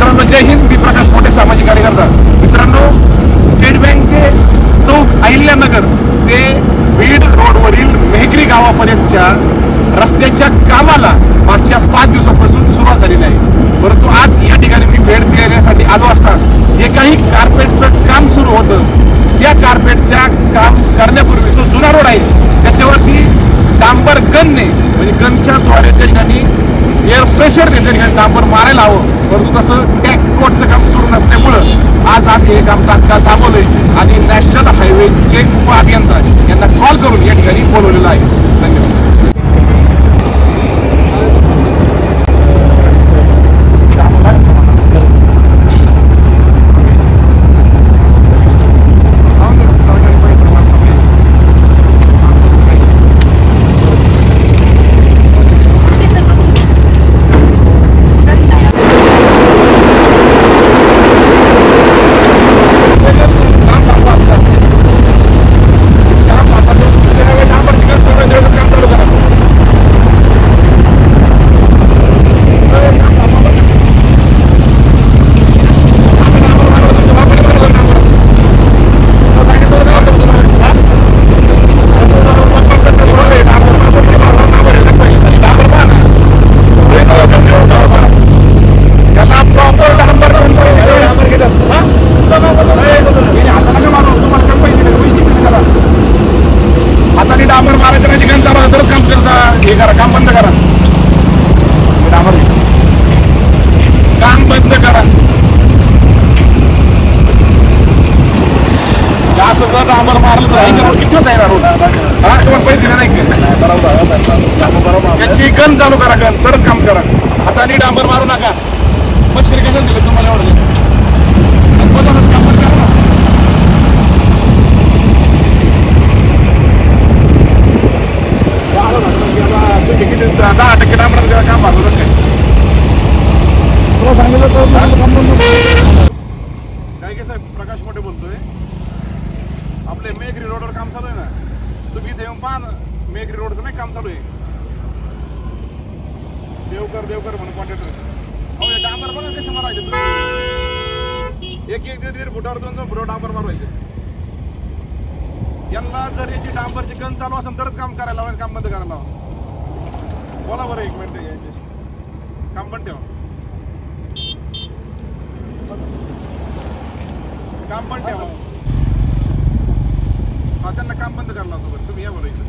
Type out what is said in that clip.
मित्रांनो, जय हिंद. मी प्रकाश मोठे, सामाजिक कार्यकर्ता. मित्रांनो, स्टेट बँक ते चौक अहिल्यानगर ते बीड रोडवरील मेहकरी गावापर्यंतच्या रस्त्याच्या कामाला मागच्या 5 दिवसापासून सुरुवात झालेली आहे. परंतु आज या ठिकाणी मी भेट देण्यासाठी आलो असता जे काही कार्पेटचं काम सुरू होतं, त्या कार्पेटच्या काम करण्यापूर्वी जो जुना रोड आहे त्याच्यावरती डांबर गनने म्हणजे गनच्या द्वारे त्या ठिकाणी एअर प्रेशरने त्या ठिकाणी डांबर मारायला हवं. परंतु तसं टॅग कोटचं काम सुरू नसल्यामुळं आज आम्ही हे काम तात्काळ थांबवलंय आणि नॅशनल हायवेचे उपअभियंता यांना कॉल करून या ठिकाणी बोलवलेलं आहे. धन्यवाद. डांबर मारायचं नाही, गन चालू तरच काम करता. हे करा, काम बंद करा. डांबर काम बंद करा. असं जर डांबर मारलं तर किती होत आहे ना रोड? हा, तुम्हाला पैसे दिले नाही त्याची गन चालू करा, गन तरच काम करा. हाताने डांबर मारू नका. मच्छर कशाला दिले तुम्हाला एवढं? काम बंद करा. किती 10% डांबराचं काम भागवलं काय? काय साहेब, प्रकाश मोठे बोलतोय. आपले मेघरी रोडवर काम चालू आहे ना, तुम्ही इथे येऊन पहा ना. मेघरी रोडचं नाही काम चालू आहे. देवकर म्हणून कॉन्ट्रॅक्टर. अहो, हे डांबर बघा कसे मारायचे तुम्ही. एक 1-1.5 फुटावर 2-2 फुटावर डांबर मारवायचे. यांना जर याची डांबरची गन चालू असेल तरच काम करायला लावा, काम बंद करायला लावा. बोला बरं, 1 मिनिट यायचे काम पण ठेवा. काम पण ठेवा. हा, त्यांना काम बंद करायला लावतो. बरं, तुम्ही या बरं इथं.